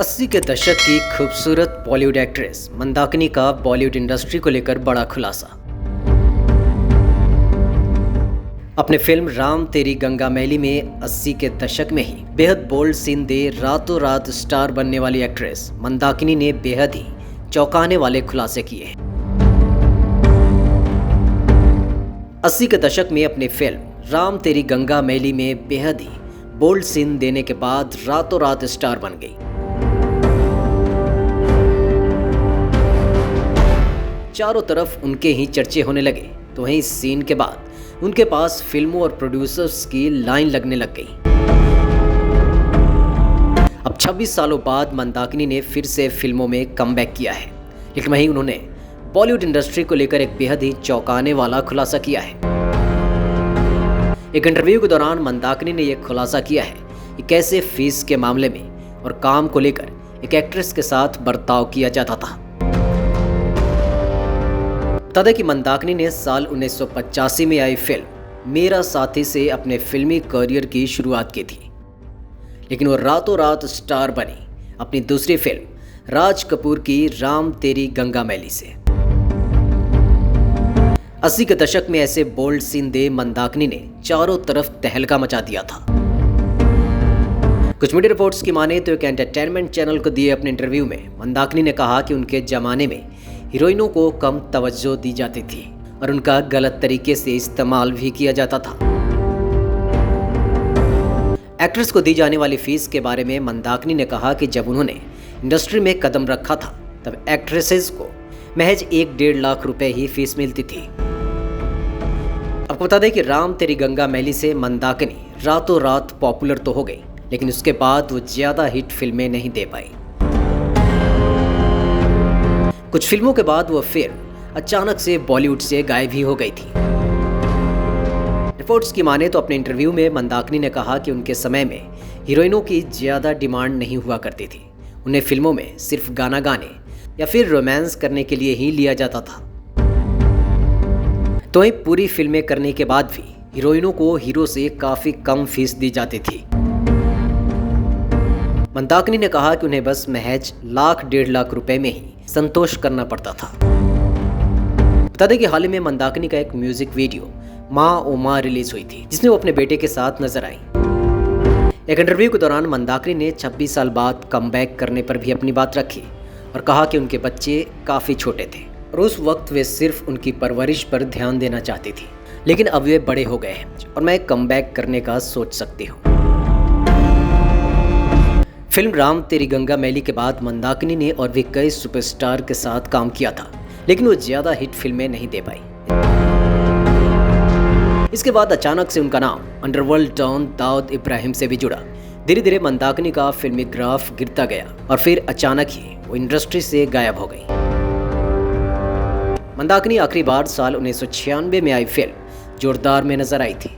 80 के दशक की खूबसूरत बॉलीवुड एक्ट्रेस मंदाकिनी का बॉलीवुड इंडस्ट्री को लेकर बड़ा खुलासा। अपने फिल्म राम तेरी गंगा मैली में 80 के दशक में ही बेहद बोल्ड सीन दे रातों रात स्टार बनने वाली एक्ट्रेस मंदाकिनी ने बेहद ही चौंकाने वाले खुलासे किए हैं। 80 के दशक में अपनी फिल्म राम तेरी गंगा मैली में बेहद ही बोल्ड सीन देने के बाद रातों रात स्टार बन गई। चारों तरफ उनके ही चर्चे होने लगे, तो वहीं इस सीन के बाद उनके पास फिल्मों और प्रोड्यूसर्स की लाइन लगने लग गई। अब 26 सालों बाद मंदाकिनी ने फिर से फिल्मों में कमबैक किया है, लेकिन वहीं उन्होंने बॉलीवुड इंडस्ट्री को लेकर एक बेहद ही चौंकाने वाला खुलासा किया है। एक इंटरव्यू के दौरान मंदाकिनी ने यह खुलासा किया है कि कैसे फीस के मामले में और काम को लेकर एक एक्ट्रेस के साथ बर्ताव किया जाता था। बता दें कि मंदाकिनी ने साल 1985 में आई फिल्म मेरा साथी से अपने फिल्मी करियर की शुरुआत की थी, लेकिन वो रातों रात स्टार बनी अपनी दूसरी फिल्म राज कपूर की राम तेरी गंगा मैली से। 80 के दशक में ऐसे बोल्ड सीन दे मंदाकिनी ने चारों तरफ तहलका मचा दिया था। कुछ मीडिया रिपोर्ट्स की माने तो एक एंटरटेनमेंट चैनल को दिए अपने इंटरव्यू में मंदाकिनी ने कहा कि उनके जमाने में हीरोइनों को कम तवज्जो दी जाती थी और उनका गलत तरीके से इस्तेमाल भी किया जाता था। एक्ट्रेस को दी जाने वाली फीस के बारे में मंदाकिनी ने कहा कि जब उन्होंने इंडस्ट्री में कदम रखा था तब एक्ट्रेसेस को महज 1-1.5 लाख रुपए ही फीस मिलती थी। आपको बता दें कि राम तेरी गंगा मैली से मंदाकिनी रातों रात पॉपुलर तो हो गई, लेकिन उसके बाद वो ज्यादा हिट फिल्में नहीं दे पाई। कुछ फिल्मों के बाद वो फिर अचानक से बॉलीवुड से गायब ही हो गई थी। रिपोर्ट्स की माने तो अपने इंटरव्यू में मंदाकिनी ने कहा कि उनके समय में हीरोइनों की ज्यादा डिमांड नहीं हुआ करती थी। उन्हें फिल्मों में सिर्फ गाना गाने या फिर रोमांस करने के लिए ही लिया जाता था। तो वहीं पूरी फिल्में करने के बाद भी हीरोइनों को हीरो से काफी कम फीस दी जाती थी। मंदाकिनी ने कहा कि उन्हें बस महज 1-1.5 लाख रुपए में ही संतोष करना पड़ता था। बता दें कि हाल ही में मंदाकिनी का एक म्यूजिक वीडियो माँ ओ माँ रिलीज हुई थी, जिसमें वो अपने बेटे के साथ नजर आई। एक इंटरव्यू के दौरान मंदाकिनी ने 26 साल बाद कमबैक करने पर भी अपनी बात रखी और कहा कि उनके बच्चे काफी छोटे थे और उस वक्त वे सिर्फ उनकी परवरिश पर ध्यान देना चाहती थी, लेकिन अब वे बड़े हो गए हैं और मैं कमबैक करने का सोच सकती हूँ। फिल्म राम तेरी गंगा मैली के बाद मंदाकिनी ने और भी कई सुपरस्टार के साथ काम किया था, लेकिन वो ज्यादा हिट फिल्में नहीं दे पाई। इसके बाद अचानक से उनका नाम अंडरवर्ल्ड डॉन दाऊद इब्राहिम से भी जुड़ा। धीरे धीरे मंदाकिनी का फिल्मी ग्राफ गिरता गया और फिर अचानक ही वो इंडस्ट्री से गायब हो गई। मंदाकिनी आखिरी बार साल 1996 में आई फिल्म जोरदार में नजर आई थी।